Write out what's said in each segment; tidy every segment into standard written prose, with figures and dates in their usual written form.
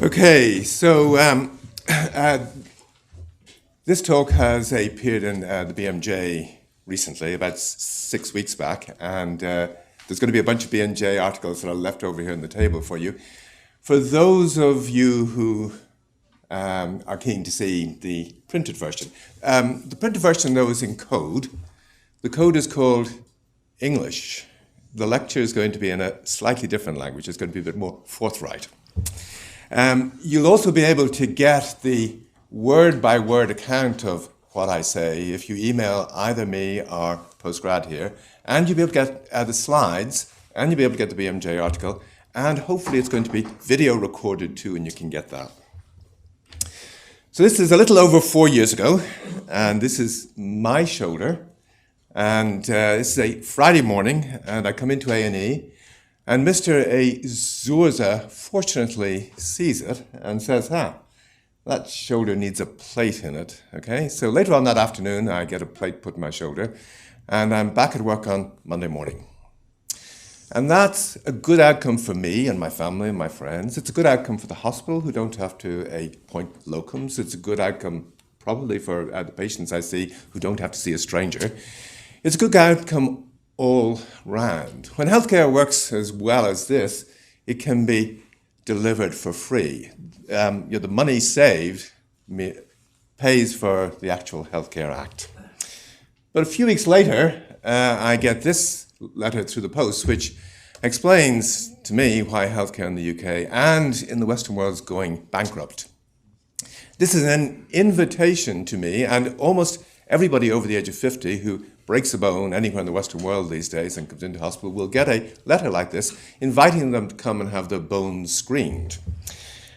Okay, so this talk has appeared in the BMJ recently, about 6 weeks back, and there's going to be a bunch of BMJ articles that are left over here on the table for you. For those of you who are keen to see the printed version, the printed version, though, is in code. The code is called English. The lecture is going to be in a slightly different language. It's going to be a bit more forthright. You'll also be able to get the word-by-word account of what I say if you email either me or Postgrad here, and you'll be able to get the slides, and you'll be able to get the BMJ article, and hopefully it's going to be video recorded too, and you can get that. So this is a little over 4 years ago, and this is my shoulder, and this is a Friday morning, and I come into A&E, and Mr. Azurza fortunately sees it and says, that shoulder needs a plate in it, okay? So later on that afternoon, I get a plate put in my shoulder, and I'm back at work on Monday morning. And that's a good outcome for me and my family and my friends. It's a good outcome for the hospital, who don't have to appoint locums. It's a good outcome probably for the patients I see who don't have to see a stranger. It's a good outcome all round. When healthcare works as well as this, it can be delivered for free. The money saved pays for the actual Healthcare Act. But a few weeks later, I get this letter through the post, which explains to me why healthcare in the UK and in the Western world is going bankrupt. This is an invitation to me and almost everybody over the age of 50 who breaks a bone anywhere in the Western world these days and comes into hospital will get a letter like this inviting them to come and have their bones screened.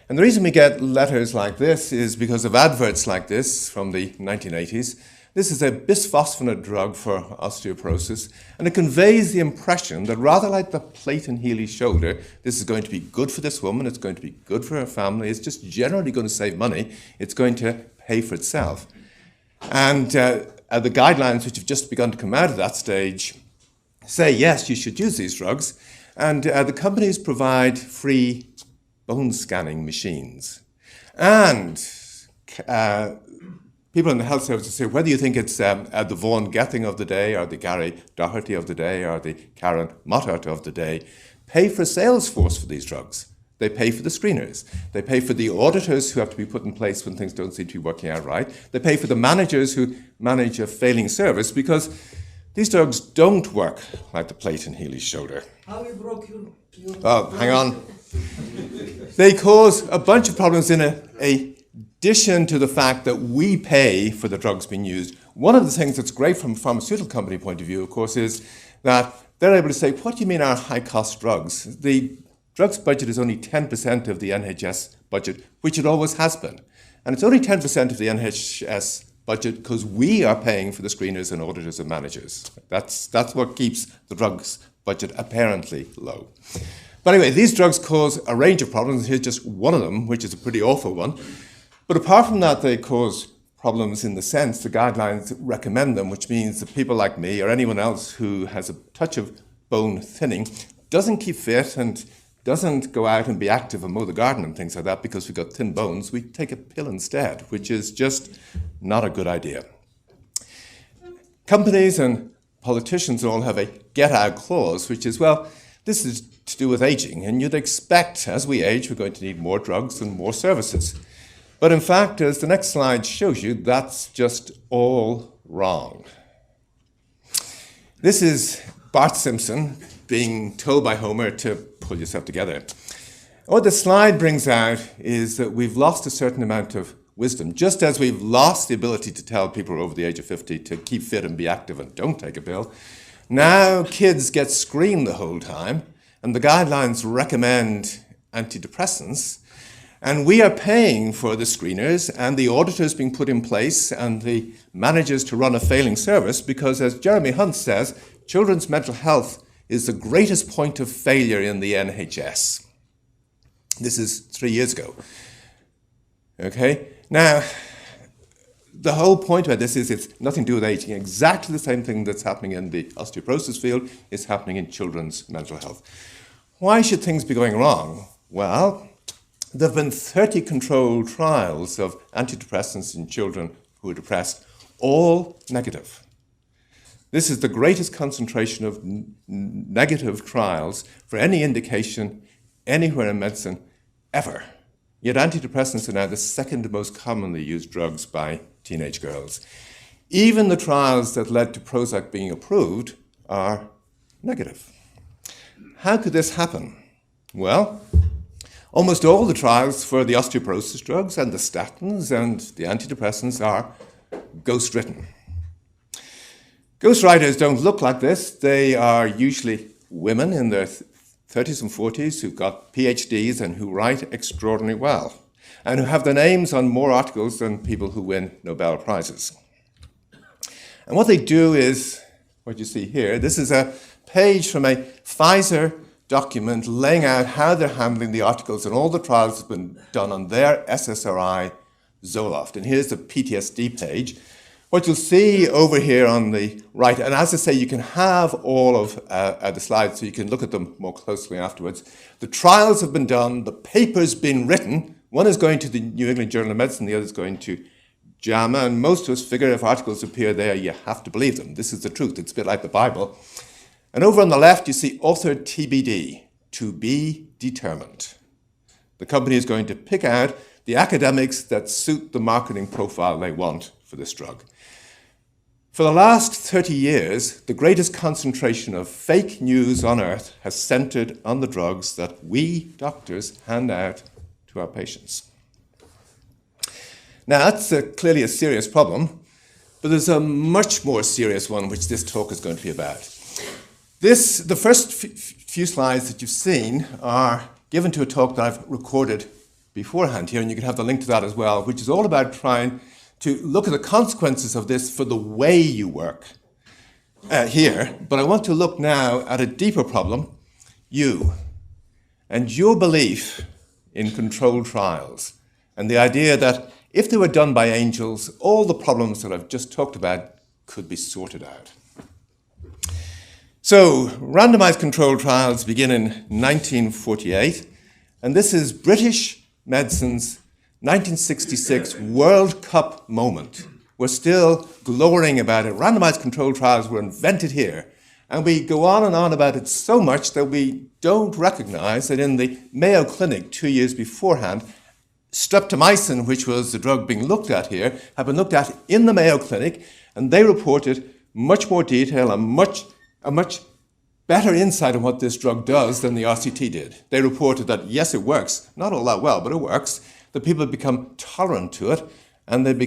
And the reason we get letters like this is because of adverts like this from the 1980s. This is a bisphosphonate drug for osteoporosis, and it conveys the impression that rather like the plate in Healy's shoulder, this is going to be good for this woman, it's going to be good for her family, it's just generally going to save money, it's going to pay for itself. And the guidelines which have just begun to come out of that stage say, yes, you should use these drugs. And the companies provide free bone scanning machines. And people in the health services say, whether you think it's the Vaughan Gething of the day, or the Gary Doherty of the day, or the Karen Mottart of the day, pay for sales force for these drugs. They pay for the screeners. They pay for the auditors who have to be put in place when things don't seem to be working out right. They pay for the managers who manage a failing service, because these drugs don't work like the plate in Healy's shoulder. How you broke your Oh, hang on. They cause a bunch of problems in addition to the fact that we pay for the drugs being used. One of the things that's great from a pharmaceutical company point of view, of course, is that they're able to say, what do you mean our high-cost drugs? The drugs budget is only 10% of the NHS budget, which it always has been. And it's only 10% of the NHS budget because we are paying for the screeners and auditors and managers. That's what keeps the drugs budget apparently low. But anyway, these drugs cause a range of problems. Here's just one of them, which is a pretty awful one. But apart from that, they cause problems in the sense the guidelines recommend them, which means that people like me or anyone else who has a touch of bone thinning doesn't keep fit and doesn't go out and be active and mow the garden and things like that because we've got thin bones. We take a pill instead, which is just not a good idea. Companies and politicians all have a get-out clause, which is, well, this is to do with aging, and you'd expect as we age we're going to need more drugs and more services. But in fact, as the next slide shows you, that's just all wrong. This is Bart Simpson being told by Homer to pull yourself together. What the slide brings out is that we've lost a certain amount of wisdom. Just as we've lost the ability to tell people over the age of 50 to keep fit and be active and don't take a pill, now kids get screened the whole time, and the guidelines recommend antidepressants, and we are paying for the screeners and the auditors being put in place and the managers to run a failing service because, as Jeremy Hunt says, children's mental health is the greatest point of failure in the NHS. This is 3 years ago. Okay? Now, the whole point about this is it's nothing to do with aging. Exactly the same thing that's happening in the osteoporosis field is happening in children's mental health. Why should things be going wrong? Well, There have been 30 controlled trials of antidepressants in children who are depressed, all negative. This is the greatest concentration of negative trials for any indication anywhere in medicine ever. Yet antidepressants are now the second most commonly used drugs by teenage girls. Even the trials that led to Prozac being approved are negative. How could this happen? Well, almost all the trials for the osteoporosis drugs and the statins and the antidepressants are ghostwritten. Ghostwriters don't look like this. They are usually women in their 30s and 40s who've got PhDs and who write extraordinarily well and who have their names on more articles than people who win Nobel Prizes. And what they do is what you see here. This is a page from a Pfizer document laying out how they're handling the articles and all the trials that have been done on their SSRI Zoloft. And here's the PTSD page. What you'll see over here on the right, and as I say, you can have all of the slides so you can look at them more closely afterwards. The trials have been done, the paper's been written. One is going to the New England Journal of Medicine, the other is going to JAMA, and most of us figure if articles appear there, you have to believe them. This is the truth. It's a bit like the Bible. And over on the left, you see author TBD, to be determined. The company is going to pick out the academics that suit the marketing profile they want for this drug. For the last 30 years, the greatest concentration of fake news on earth has centered on the drugs that we doctors hand out to our patients. Now, that's clearly a serious problem, but there's a much more serious one which this talk is going to be about. The first few slides that you've seen are given to a talk that I've recorded beforehand here, and you can have the link to that as well, which is all about trying to look at the consequences of this for the way you work here. But I want to look now at a deeper problem, you, and your belief in controlled trials, and the idea that if they were done by angels, all the problems that I've just talked about could be sorted out. So, randomized controlled trials begin in 1948, and this is British medicine's 1966 World Cup moment. We're still glorying about it. Randomized controlled trials were invented here, and we go on and on about it so much that we don't recognize that in the Mayo Clinic 2 years beforehand, streptomycin, which was the drug being looked at here, had been looked at in the Mayo Clinic, and they reported much more detail and a much better insight on what this drug does than the RCT did. They reported that, yes, it works, not all that well, but it works, that people become tolerant to it, and they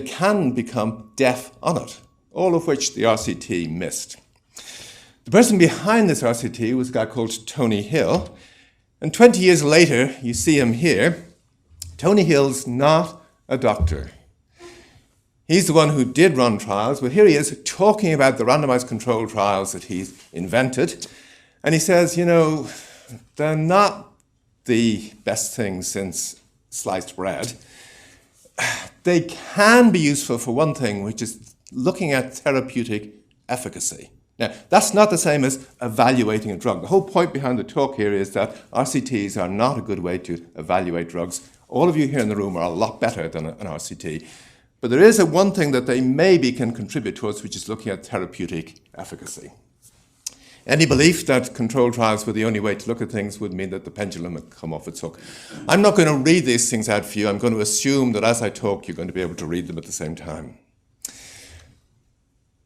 can become deaf on it, all of which the RCT missed. The person behind this RCT was a guy called Tony Hill, and 20 years later, you see him here. Tony Hill's not a doctor. He's the one who did run trials, but here he is talking about the randomized controlled trials that he's invented. And he says, you know, they're not the best thing since sliced bread. They can be useful for one thing, which is looking at therapeutic efficacy. Now, that's not the same as evaluating a drug. The whole point behind the talk here is that RCTs are not a good way to evaluate drugs. All of you here in the room are a lot better than an RCT. But there is one thing that they maybe can contribute towards, which is looking at therapeutic efficacy. Any belief that controlled trials were the only way to look at things would mean that the pendulum would come off its hook. I'm not going to read these things out for you. I'm going to assume that as I talk, you're going to be able to read them at the same time.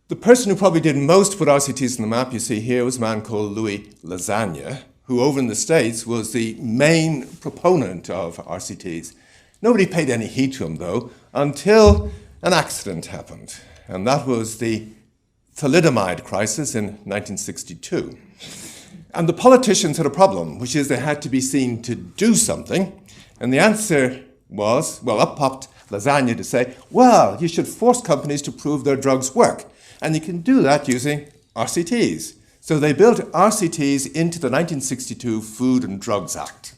The person who probably did most to put RCTs on the map, you see here, was a man called Louis Lasagna, who over in the States was the main proponent of RCTs. Nobody paid any heed to him, though, until an accident happened, and that was the thalidomide crisis in 1962. And the politicians had a problem, which is they had to be seen to do something, and the answer was, well, up popped Lasagna to say, well, you should force companies to prove their drugs work, and you can do that using RCTs. So they built RCTs into the 1962 Food and Drugs Act.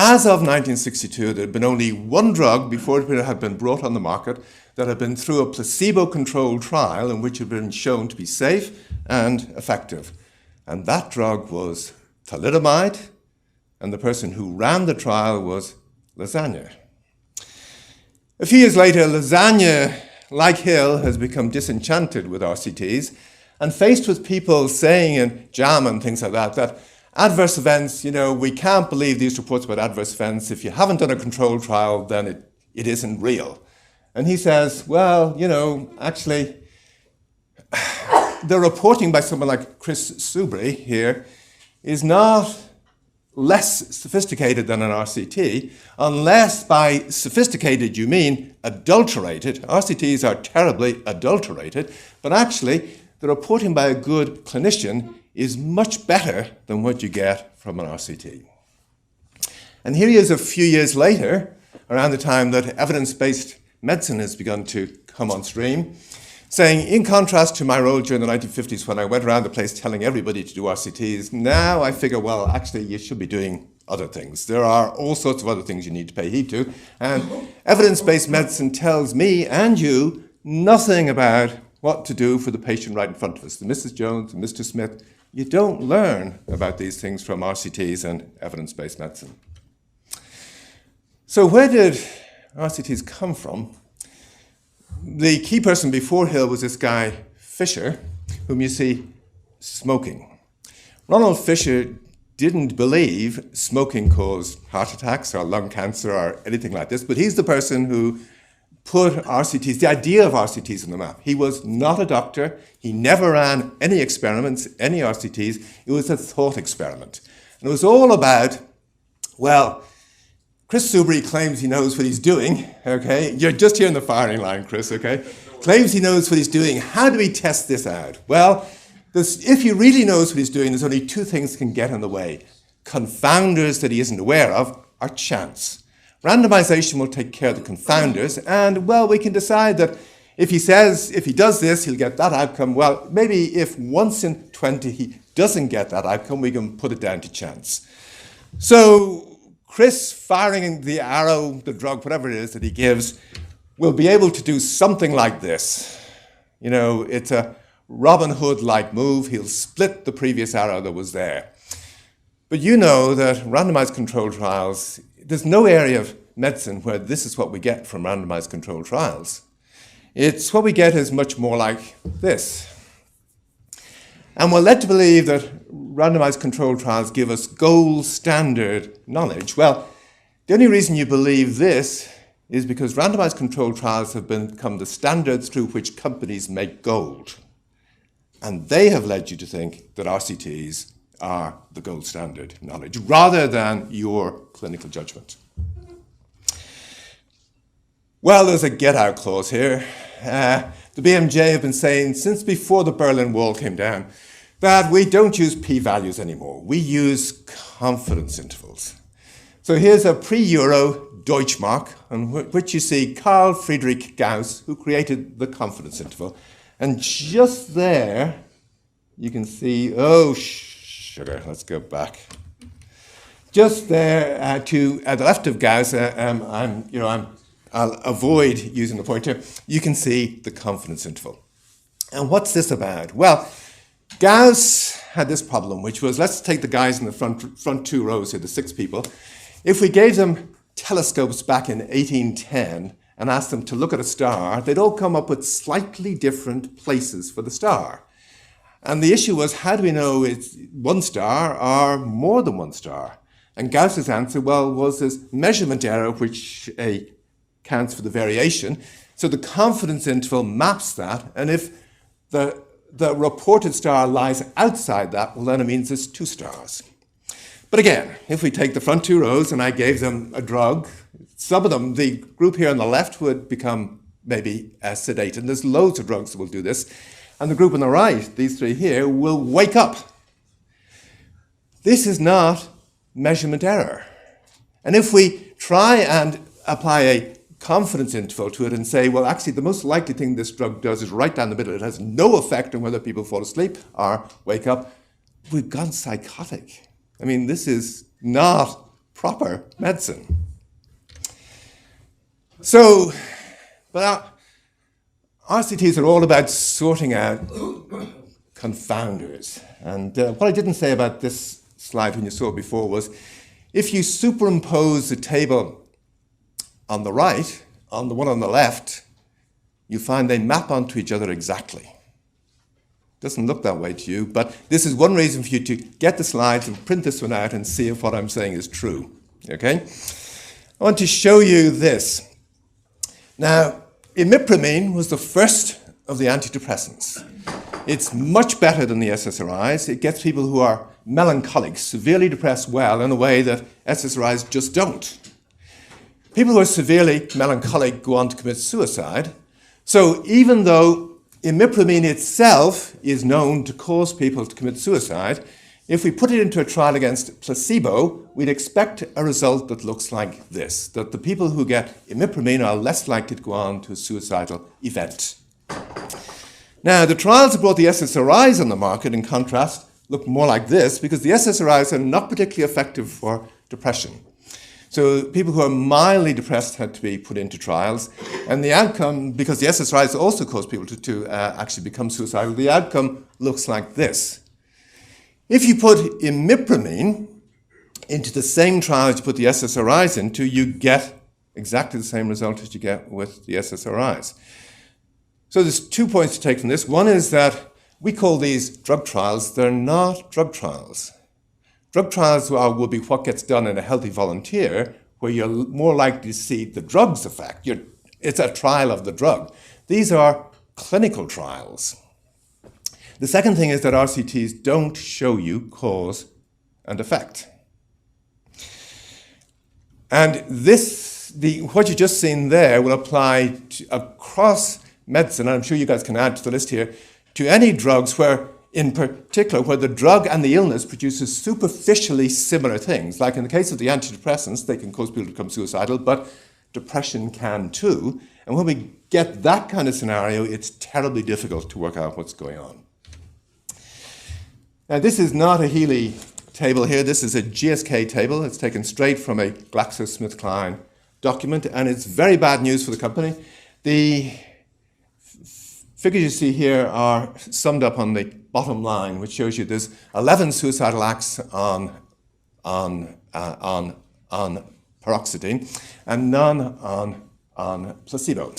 As of 1962, there had been only one drug before it had been brought on the market that had been through a placebo-controlled trial in which it had been shown to be safe and effective. And that drug was thalidomide, and the person who ran the trial was Lasagna. A few years later, Lasagna, like Hill, has become disenchanted with RCTs, and faced with people saying in JAMA and things like that, that adverse events, we can't believe these reports about adverse events. If you haven't done a controlled trial, then it isn't real. And he says, well, actually, the reporting by someone like Chris Soubry here is not less sophisticated than an RCT, unless by sophisticated you mean adulterated. RCTs are terribly adulterated, but actually the reporting by a good clinician is much better than what you get from an RCT. And here he is a few years later, around the time that evidence-based medicine has begun to come on stream, saying, in contrast to my role during the 1950s when I went around the place telling everybody to do RCTs, now I figure, well, actually, you should be doing other things. There are all sorts of other things you need to pay heed to. And evidence-based medicine tells me and you nothing about what to do for the patient right in front of us. The Mrs. Jones and Mr. Smith, you don't learn about these things from RCTs and evidence-based medicine. So where did RCTs come from? The key person before Hill was this guy, Fisher, whom you see smoking. Ronald Fisher didn't believe smoking caused heart attacks or lung cancer or anything like this, but he's the person who put RCTs, the idea of RCTs on the map. He was not a doctor. He never ran any experiments, any RCTs. It was a thought experiment. And it was all about, well, Chris Soubry claims he knows what he's doing, okay? You're just here in the firing line, Chris, okay? Claims he knows what he's doing. How do we test this out? Well, if he really knows what he's doing, there's only two things can get in the way. Confounders that he isn't aware of or chance. Randomization will take care of the confounders, and, well, we can decide that if he does this, he'll get that outcome. Well, maybe if once in 20 he doesn't get that outcome, we can put it down to chance. So Chris firing the arrow, the drug, whatever it is that he gives, will be able to do something like this. It's a Robin Hood-like move. He'll split the previous arrow that was there. But you know that randomized controlled trials, there's no area of medicine where this is what we get from randomized controlled trials. It's what we get is much more like this. And we're led to believe that randomized controlled trials give us gold standard knowledge. Well, the only reason you believe this is because randomized controlled trials have become the standards through which companies make gold. And they have led you to think that RCTs are the gold standard knowledge, rather than your clinical judgment. Well, there's a get-out clause here. The BMJ have been saying since before the Berlin Wall came down that we don't use p-values anymore. We use confidence intervals. So here's a pre-Euro Deutschmark, on which you see Carl Friedrich Gauss, who created the confidence interval. And just there, you can see, oh, sugar, let's go back. Just there to the left of Gauss, I'll avoid using the pointer. You can see the confidence interval. And what's this about? Well, Gauss had this problem, which was, let's take the guys in the front two rows here, the 6 people. If we gave them telescopes back in 1810 and asked them to look at a star, they'd all come up with slightly different places for the star. And the issue was, how do we know it's one star or more than one star? And Gauss's answer, well, was this measurement error, which counts for the variation. So the confidence interval maps that, and if the reported star lies outside that, well, then it means it's 2 stars. But again, if we take the front 2 rows and I gave them a drug, some of them, the group here on the left would become maybe sedated. And there's loads of drugs that will do this. And the group on the right, these 3 here, will wake up. This is not measurement error. And if we try and apply a confidence interval to it and say, well, actually, the most likely thing this drug does is right down the middle. It has no effect on whether people fall asleep or wake up. We've gone psychotic. I mean, this is not proper medicine. So, but RCTs are all about sorting out confounders. And what I didn't say about this slide when you saw it before was, If you superimpose the table on the right, on the one on the left, you find they map onto each other exactly. Doesn't look that way to you, but this is one reason for you to get the slides and print this one out and see if what I'm saying is true. Okay? I want to show you this. Now, imipramine was the first of the antidepressants. It's much better than the SSRIs. It gets people who are melancholic, severely depressed well in a way that SSRIs just don't. People who are severely melancholic go on to commit suicide. So even though imipramine itself is known to cause people to commit suicide, if we put it into a trial against placebo, we'd expect a result that looks like this, that the people who get imipramine are less likely to go on to a suicidal event. Now, the trials that brought the SSRIs on the market, in contrast, look more like this, because the SSRIs are not particularly effective for depression. So people who are mildly depressed had to be put into trials, and the outcome, because the SSRIs also cause people to actually become suicidal, the outcome looks like this. If you put imipramine into the same trial as you put the SSRIs into, you get exactly the same result as you get with the SSRIs. So there's 2 points to take from this. One is that we call these drug trials. They're not drug trials. Drug trials will be what gets done in a healthy volunteer, where you're more likely to see the drug's effect. It's a trial of the drug. These are clinical trials. The second thing is that RCTs don't show you cause and effect. And what you've just seen there will apply across medicine, and I'm sure you guys can add to the list here, to any drugs where, in particular, where the drug and the illness produces superficially similar things. Like in the case of the antidepressants, they can cause people to become suicidal, but depression can too. And when we get that kind of scenario, it's terribly difficult to work out what's going on. Now, this is not a Healy table here. This is a GSK table. It's taken straight from a GlaxoSmithKline document, and it's very bad news for the company. The figures you see here are summed up on the bottom line, which shows you there's 11 suicidal acts on paroxetine and none on placebo.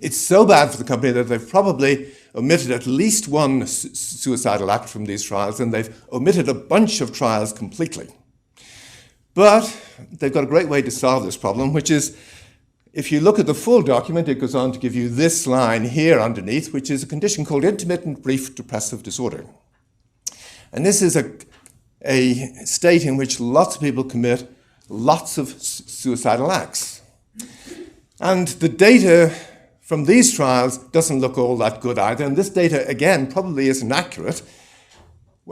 It's so bad for the company that they've probably omitted at least one suicidal act from these trials, and they've omitted a bunch of trials completely. But they've got a great way to solve this problem, which is, if you look at the full document, it goes on to give you this line here underneath, which is a condition called intermittent brief depressive disorder. And this is a state in which lots of people commit lots of suicidal acts. And the data from these trials doesn't look all that good either, and this data, again, probably isn't accurate.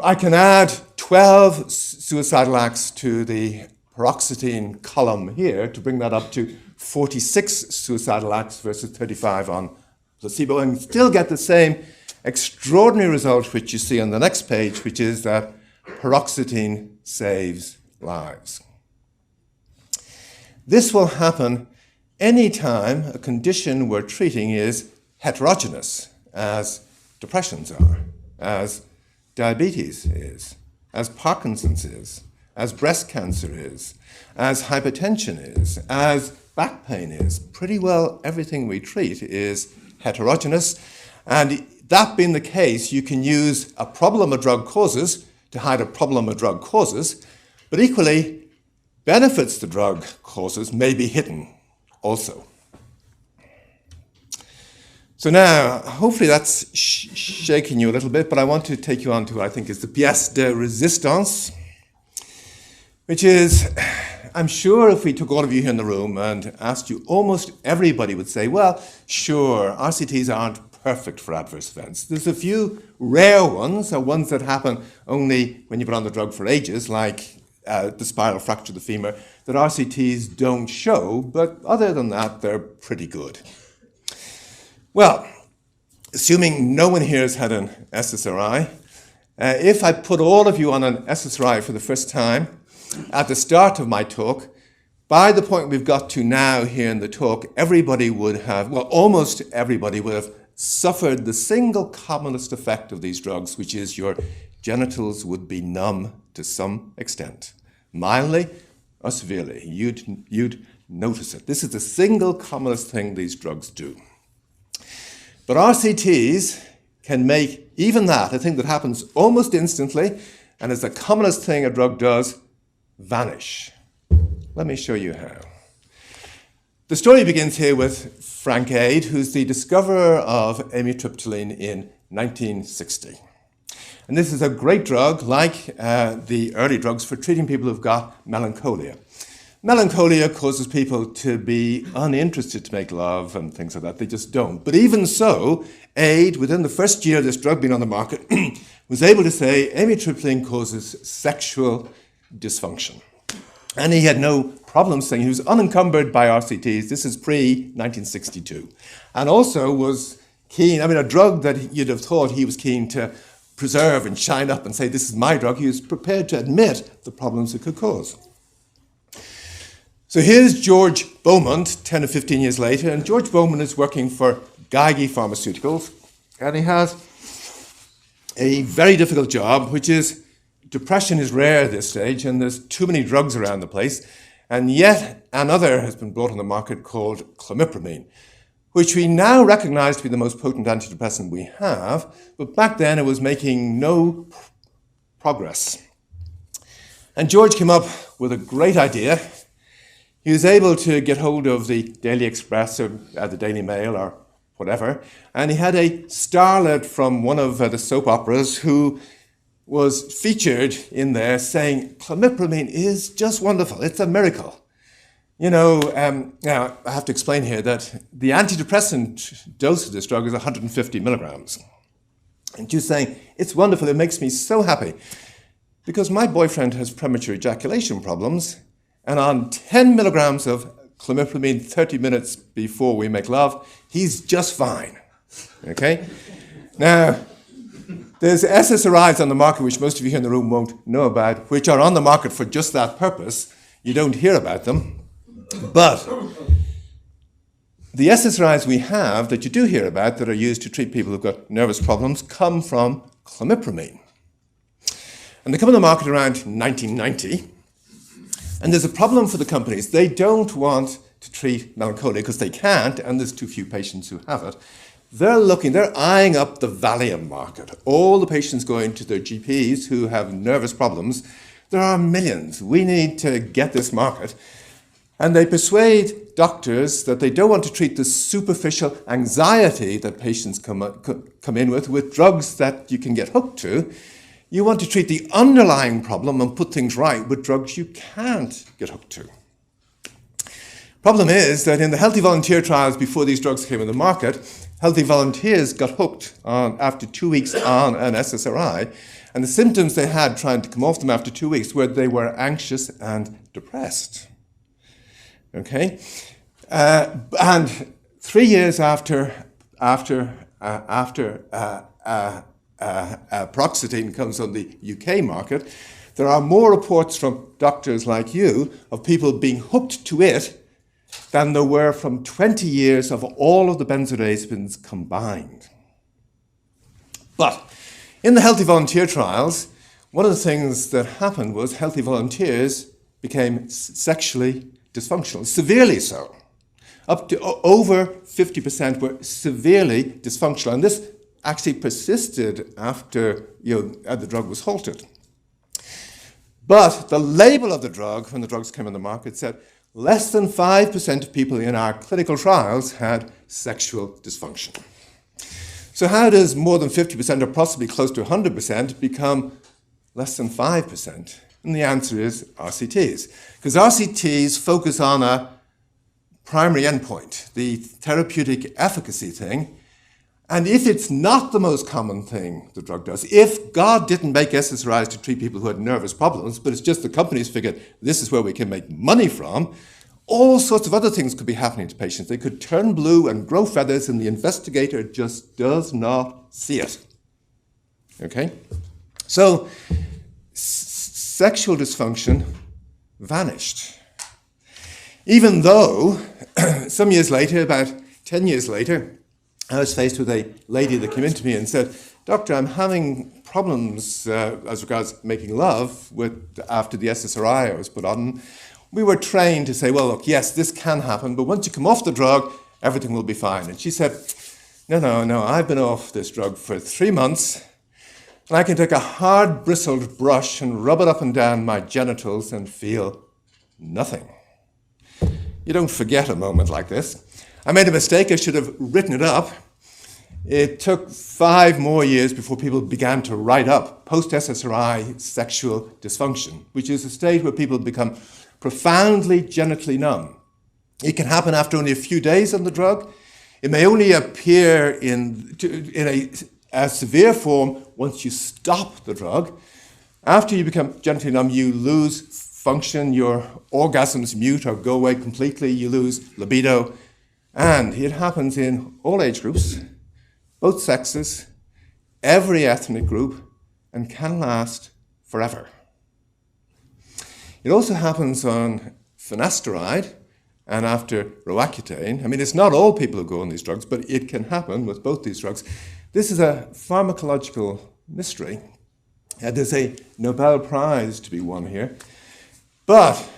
I can add 12 suicidal acts to the paroxetine column here to bring that up to 46 suicidal acts versus 35 on placebo, and still get the same extraordinary result which you see on the next page, which is that paroxetine saves lives. This will happen anytime a condition we're treating is heterogeneous, as depressions are, as diabetes is, as Parkinson's is, as breast cancer is, as hypertension is, as back pain is. Pretty well everything we treat is heterogeneous, and that being the case, you can use a problem a drug causes to hide a problem a drug causes, but equally, benefits the drug causes may be hidden also. So now, hopefully that's shaking you a little bit, but I want to take you on to what I think is the pièce de résistance, which is, I'm sure if we took all of you here in the room and asked you, almost everybody would say, well, sure, RCTs aren't perfect for adverse events. There's a few rare ones, or ones that happen only when you've been on the drug for ages, like the spiral fracture of the femur, that RCTs don't show, but other than that, they're pretty good. Well, assuming no one here has had an SSRI, if I put all of you on an SSRI for the first time at the start of my talk, by the point we've got to now here in the talk, everybody would have, well, almost everybody would have suffered the single commonest effect of these drugs, which is your genitals would be numb to some extent. mildly or severely. You'd notice it. This is the single commonest thing these drugs do. But RCTs can make even that, a thing that happens almost instantly, and is the commonest thing a drug does, vanish. Let me show you how. The story begins here with Frank Ade, who's the discoverer of amitriptyline in 1960. And this is a great drug, like the early drugs for treating people who've got melancholia. Melancholia causes people to be uninterested to make love and things like that. They just don't. But even so, Ade, within the first year of this drug being on the market, was able to say amitriptyline causes sexual dysfunction. And he had no problem saying he was unencumbered by RCTs. This is pre-1962. And also was keen, a drug that you'd have thought he was keen to preserve and shine up and say, this is my drug. He was prepared to admit the problems it could cause. So here's George Beaumont, 10 or 15 years later, and George Beaumont is working for Geigy Pharmaceuticals, and he has a very difficult job, which is depression is rare at this stage, and there's too many drugs around the place, and yet another has been brought on the market called clomipramine, which we now recognize to be the most potent antidepressant we have, but back then it was making no progress. And George came up with a great idea. He was able to get hold of the Daily Express or the Daily Mail or whatever, and he had a starlet from one of the soap operas who was featured in there saying, clomipramine is just wonderful, it's a miracle. Now I have to explain here that the antidepressant dose of this drug is 150 milligrams. And just saying, it's wonderful, it makes me so happy. Because my boyfriend has premature ejaculation problems, and on 10 milligrams of clomipramine 30 minutes before we make love, he's just fine. Okay? Now, there's SSRIs on the market, which most of you here in the room won't know about, which are on the market for just that purpose. You don't hear about them. But the SSRIs we have that you do hear about that are used to treat people who've got nervous problems come from clomipramine. And they come on the market around 1990. And there's a problem for the companies. They don't want to treat melancholia because they can't, and there's too few patients who have it. They're eyeing up the Valium market. All the patients going to their GPs who have nervous problems. There are millions. We need to get this market. And they persuade doctors that they don't want to treat the superficial anxiety that patients come in with drugs that you can get hooked to. You want to treat the underlying problem and put things right with drugs you can't get hooked to. Problem is that in the healthy volunteer trials before these drugs came on the market, healthy volunteers got hooked after 2 weeks on an SSRI, and the symptoms they had trying to come off them after 2 weeks were they were anxious and depressed. Okay? And 3 years after paroxetine comes on the UK market, there are more reports from doctors like you of people being hooked to it than there were from 20 years of all of the benzodiazepines combined. But in the healthy volunteer trials, one of the things that happened was healthy volunteers became sexually dysfunctional, severely so. Up to over 50% were severely dysfunctional, and this actually persisted after the drug was halted. But the label of the drug, when the drugs came on the market, said less than 5% of people in our clinical trials had sexual dysfunction. So how does more than 50% or possibly close to 100% become less than 5%? And the answer is RCTs. Because RCTs focus on a primary endpoint, the therapeutic efficacy thing. And if it's not the most common thing the drug does, if God didn't make SSRIs to treat people who had nervous problems, but it's just the companies figured this is where we can make money from, all sorts of other things could be happening to patients. They could turn blue and grow feathers, and the investigator just does not see it. Okay? So, sexual dysfunction vanished. Even though some years later, about 10 years later, I was faced with a lady that came into me and said, "Doctor, I'm having problems as regards making love after the SSRI I was put on." We were trained to say, well, look, yes, this can happen, but once you come off the drug, everything will be fine. And she said, no, I've been off this drug for 3 months, and I can take a hard bristled brush and rub it up and down my genitals and feel nothing. You don't forget a moment like this. I made a mistake. I should have written it up. It took 5 more years before people began to write up post-SSRI sexual dysfunction, which is a state where people become profoundly genitally numb. It can happen after only a few days on the drug. It may only appear in a severe form once you stop the drug. After you become genitally numb, you lose function, your orgasms mute or go away completely, you lose libido, and it happens in all age groups, both sexes, every ethnic group, and can last forever. It also happens on finasteride and after Roaccutane. I mean, it's not all people who go on these drugs, but it can happen with both these drugs. This is a pharmacological mystery. There's a Nobel Prize to be won here. But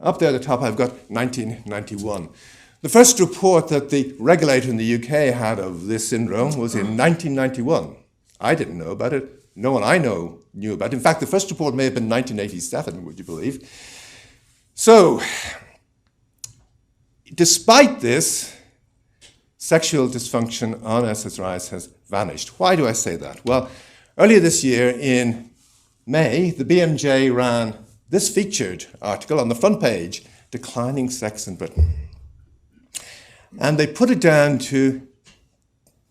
up there at the top, I've got 1991. The first report that the regulator in the UK had of this syndrome was in 1991. I didn't know about it. No one I know knew about it. In fact, the first report may have been 1987, would you believe? So, despite this, sexual dysfunction on SSRIs has vanished. Why do I say that? Well, earlier this year in May, the BMJ ran this featured article on the front page, Declining Sex in Britain. And they put it down to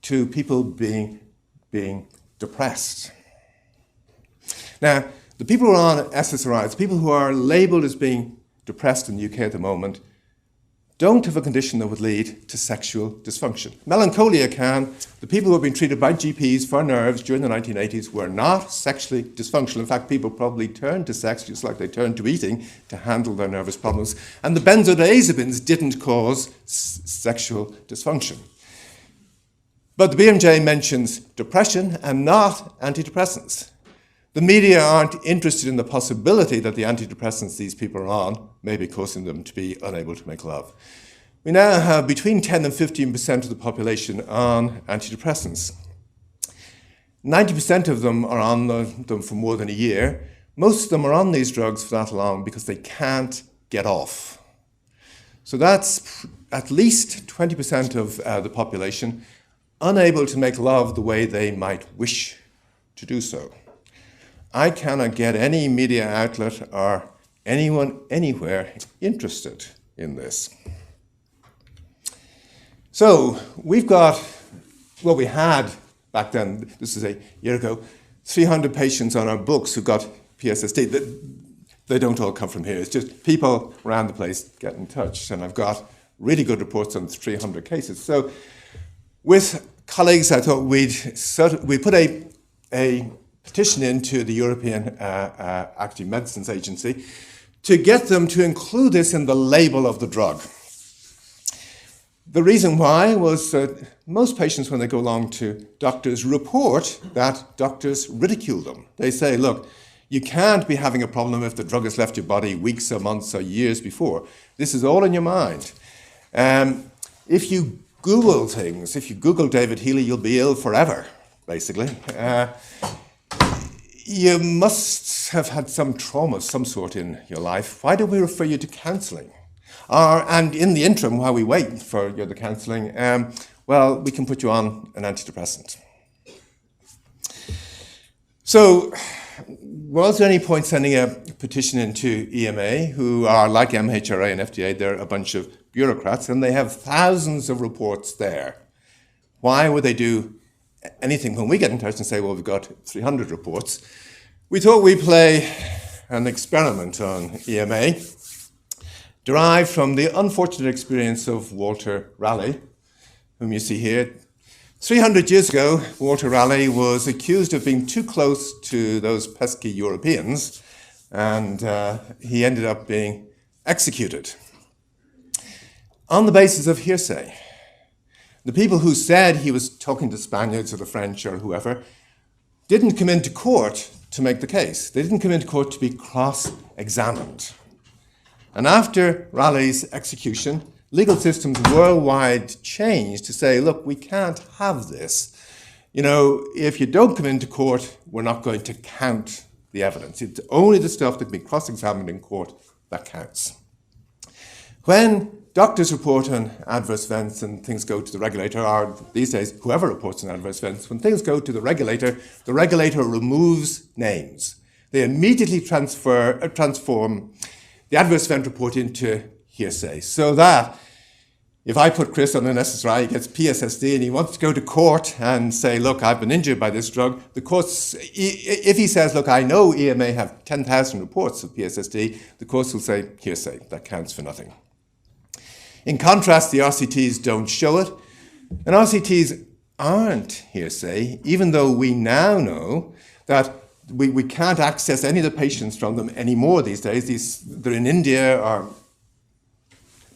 people being depressed. Now, the people who are on SSRIs, people who are labelled as being depressed in the UK at the moment, don't have a condition that would lead to sexual dysfunction. Melancholia can. The people who have been treated by GPs for nerves during the 1980s were not sexually dysfunctional. In fact, people probably turned to sex just like they turned to eating to handle their nervous problems. And the benzodiazepines didn't cause sexual dysfunction. But the BMJ mentions depression and not antidepressants. The media aren't interested in the possibility that the antidepressants these people are on may be causing them to be unable to make love. We now have between 10 and 15% of the population on antidepressants. 90% of them are on them for more than a year. Most of them are on these drugs for that long because they can't get off. So that's at least 20% of the population unable to make love the way they might wish to do so. I cannot get any media outlet or anyone anywhere interested in this. So we've got, well, we had back then, this is a year ago, 300 patients on our books who got PSSD. They don't all come from here. It's just people around the place get in touch. And I've got really good reports on 300 cases. So with colleagues, I thought we'd put a petition into the European Active Medicines Agency to get them to include this in the label of the drug. The reason why was that most patients, when they go along to doctors, report that doctors ridicule them. They say, look, you can't be having a problem if the drug has left your body weeks or months or years before. This is all in your mind. If you Google things, if you Google David Healy, you'll be ill forever, basically. You must have had some trauma of some sort in your life. Why don't we refer you to counselling? And in the interim, while we wait for the counselling, well, we can put you on an antidepressant. So, was there any point sending a petition into EMA, who are like MHRA and FDA, they're a bunch of bureaucrats, and they have thousands of reports there. Why would they do anything when we get in touch and say, well, we've got 300 reports? We thought we'd play an experiment on EMA, derived from the unfortunate experience of Walter Raleigh, whom you see here. 300 years ago, Walter Raleigh was accused of being too close to those pesky Europeans, and he ended up being executed on the basis of hearsay. The people who said he was talking to Spaniards or the French or whoever didn't come into court to make the case. They didn't come into court to be cross-examined. And after Raleigh's execution, legal systems worldwide changed to say, look, we can't have this. You know, if you don't come into court, we're not going to count the evidence. It's only the stuff that can be cross-examined in court that counts. When doctors report on adverse events and things go to the regulator, or these days, whoever reports on adverse events, when things go to the regulator removes names. They immediately transform the adverse event report into hearsay, so that if I put Chris on an SSRI, he gets PSSD, and he wants to go to court and say, look, I've been injured by this drug, the courts, if he says, look, I know EMA have 10,000 reports of PSSD, the courts will say, hearsay, that counts for nothing. In contrast, the RCTs don't show it, and RCTs aren't hearsay, even though we now know that we can't access any of the patients from them anymore these days. They're in India or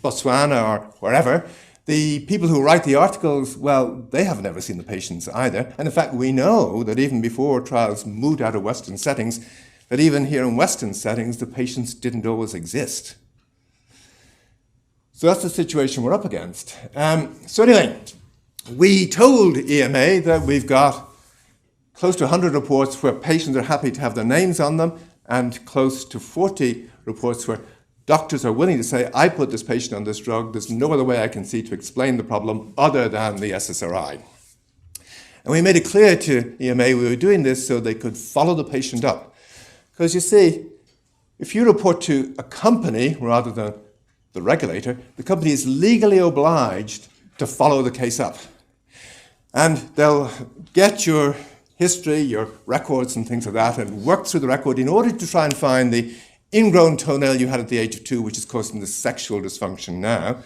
Botswana or wherever. The people who write the articles, well, they have never seen the patients either. And in fact, we know that even before trials moved out of Western settings, that even here in Western settings, the patients didn't always exist. So that's the situation we're up against. So anyway, we told EMA that we've got close to 100 reports where patients are happy to have their names on them, and close to 40 reports where doctors are willing to say, I put this patient on this drug, there's no other way I can see to explain the problem other than the SSRI. And we made it clear to EMA we were doing this so they could follow the patient up. Because you see, if you report to a company rather than the regulator, the company is legally obliged to follow the case up. And they'll get your history, your records and things like that, and work through the record in order to try and find the ingrown toenail you had at the age of 2, which is causing the sexual dysfunction now.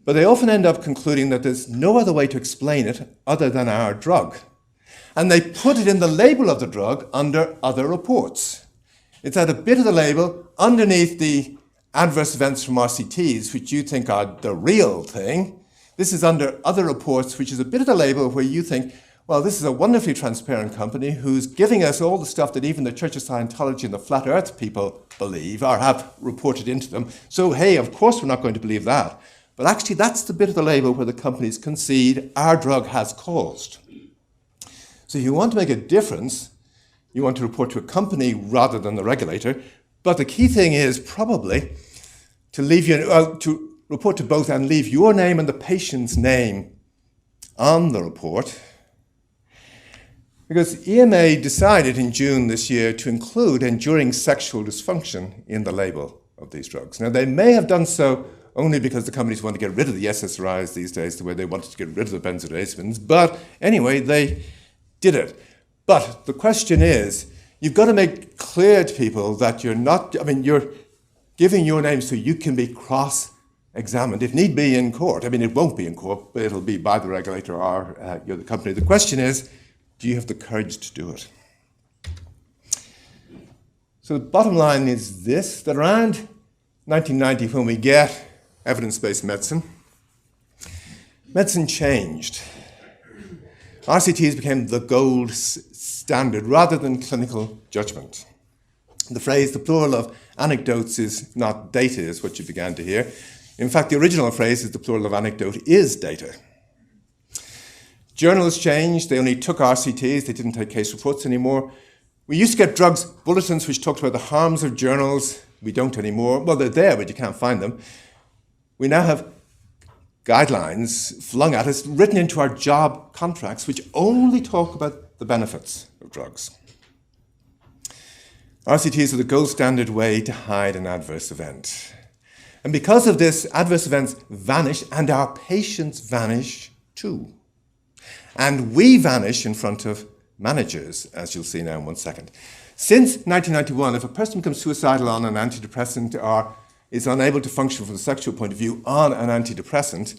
But they often end up concluding that there's no other way to explain it other than our drug. And they put it in the label of the drug under other reports. It's at a bit of the label underneath the adverse events from RCTs, which you think are the real thing. This is under other reports, which is a bit of the label where you think, well, this is a wonderfully transparent company who's giving us all the stuff that even the Church of Scientology and the Flat Earth people believe or have reported into them. So, hey, of course we're not going to believe that. But actually, that's the bit of the label where the companies concede our drug has caused. So if you want to make a difference, you want to report to a company rather than the regulator. But the key thing is probably to to report to both and leave your name and the patient's name on the report. Because EMA decided in June this year to include enduring sexual dysfunction in the label of these drugs. Now, they may have done so only because the companies want to get rid of the SSRIs these days, the way they wanted to get rid of the benzodiazepines. But anyway, they did it. But the question is, you've got to make clear to people that you're giving your name so you can be cross-examined, if need be, in court. It won't be in court, but it'll be by the regulator or the company. The question is, do you have the courage to do it? So the bottom line is this, that around 1990, when we get evidence-based medicine changed. RCTs became the gold standard rather than clinical judgment. The phrase, the plural of anecdotes is not data, is what you began to hear. In fact, the original phrase is the plural of anecdote is data. Journals changed. They only took RCTs. They didn't take case reports anymore. We used to get drugs bulletins which talked about the harms of journals. We don't anymore. Well, they're there, but you can't find them. We now have guidelines flung at us, written into our job contracts, which only talk about the benefits of drugs. RCTs are the gold standard way to hide an adverse event. And because of this, adverse events vanish, and our patients vanish too. And we vanish in front of managers, as you'll see now in 1 second. Since 1991, if a person becomes suicidal on an antidepressant or is unable to function from a sexual point of view on an antidepressant,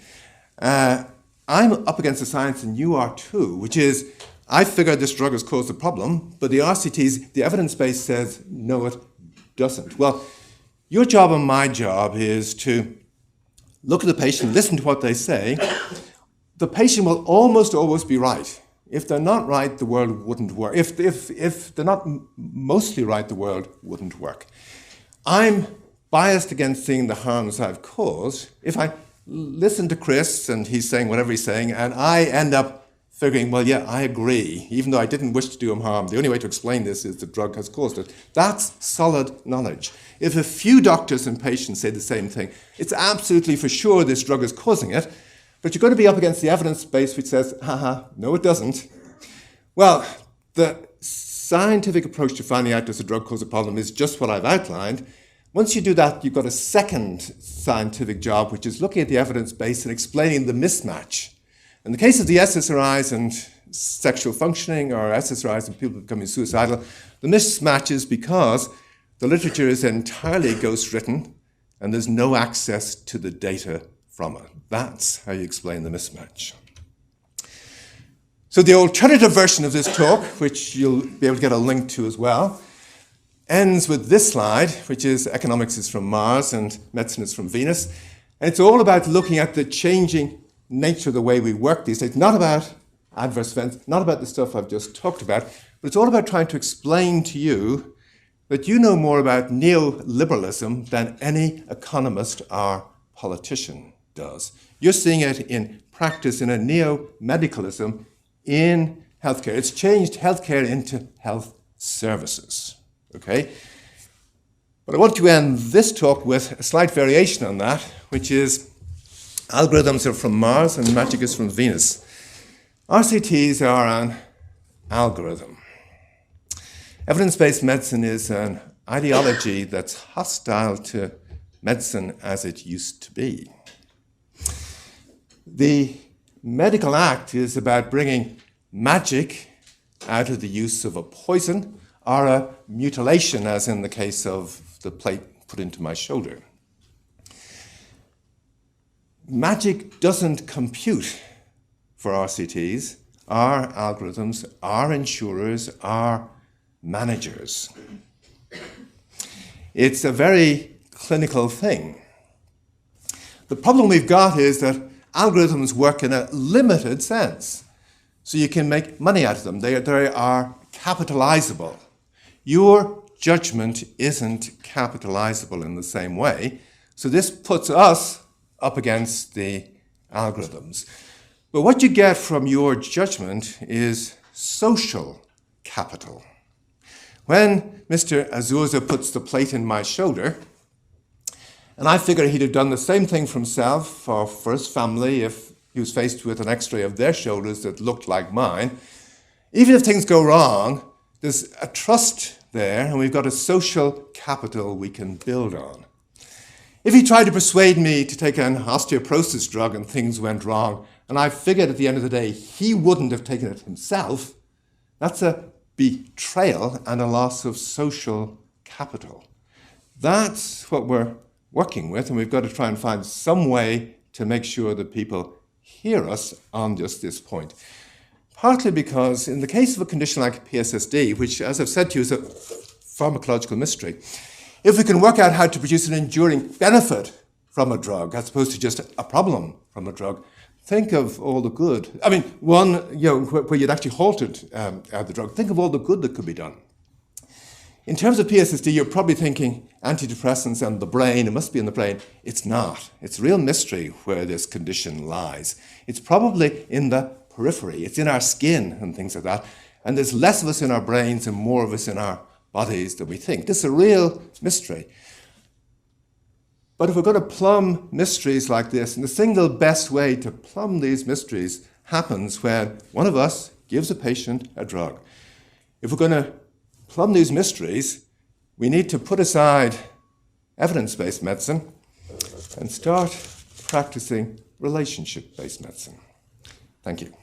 I'm up against the science, and you are too, which is, I figure this drug has caused the problem, but the RCTs, the evidence base says, no, it doesn't. Well, your job and my job is to look at the patient, listen to what they say, the patient will almost always be right. If they're not right, the world wouldn't work. If they're not mostly right, the world wouldn't work. I'm biased against seeing the harms I've caused. If I listen to Chris and he's saying whatever he's saying, and I end up figuring, well, yeah, I agree, even though I didn't wish to do him harm, the only way to explain this is the drug has caused it. That's solid knowledge. If a few doctors and patients say the same thing, it's absolutely for sure this drug is causing it, but you're going to be up against the evidence base which says, haha, no it doesn't. Well, the scientific approach to finding out does a drug cause a problem is just what I've outlined. Once you do that, you've got a second scientific job, which is looking at the evidence base and explaining the mismatch. In the case of the SSRIs and sexual functioning, or SSRIs and people becoming suicidal, the mismatch is because the literature is entirely ghost-written and there's no access to the data from it. That's how you explain the mismatch. So the alternative version of this talk, which you'll be able to get a link to as well, ends with this slide, which is economics is from Mars and medicine is from Venus. And it's all about looking at the changing nature of the way we work these days, not about adverse events, not about the stuff I've just talked about, but it's all about trying to explain to you that you know more about neoliberalism than any economist or politician does. You're seeing it in practice in a neo-medicalism in healthcare. It's changed healthcare into health services, okay? But I want to end this talk with a slight variation on that, which is algorithms are from Mars and magic is from Venus. RCTs are an algorithm. Evidence-based medicine is an ideology that's hostile to medicine as it used to be. The medical act is about bringing magic out of the use of a poison or a mutilation, as in the case of the plate put into my shoulder. Magic doesn't compute for RCTs, our algorithms, our insurers, our managers. It's a very clinical thing. The problem we've got is that algorithms work in a limited sense, so you can make money out of them. They are capitalizable. Your judgment isn't capitalizable in the same way, so this puts us up against the algorithms. But what you get from your judgment is social capital. When Mr. Azurza puts the plate in my shoulder, and I figure he'd have done the same thing for himself or for his family if he was faced with an x-ray of their shoulders that looked like mine, even if things go wrong, there's a trust there and we've got a social capital we can build on. If he tried to persuade me to take an osteoporosis drug and things went wrong, and I figured at the end of the day he wouldn't have taken it himself, that's a betrayal and a loss of social capital. That's what we're working with, and we've got to try and find some way to make sure that people hear us on just this point. Partly because in the case of a condition like PSSD, which, as I've said to you, is a pharmacological mystery, if we can work out how to produce an enduring benefit from a drug as opposed to just a problem from a drug, think of all the good. I mean, one, where you'd actually halted the drug, think of all the good that could be done. In terms of PSSD, you're probably thinking antidepressants and the brain, it must be in the brain. It's not. It's a real mystery where this condition lies. It's probably in the periphery. It's in our skin and things like that. And there's less of us in our brains and more of us in our bodies than we think. This is a real mystery. But if we're going to plumb mysteries like this, and the single best way to plumb these mysteries happens when one of us gives a patient a drug. If we're going to plumb these mysteries, we need to put aside evidence-based medicine and start practicing relationship-based medicine. Thank you.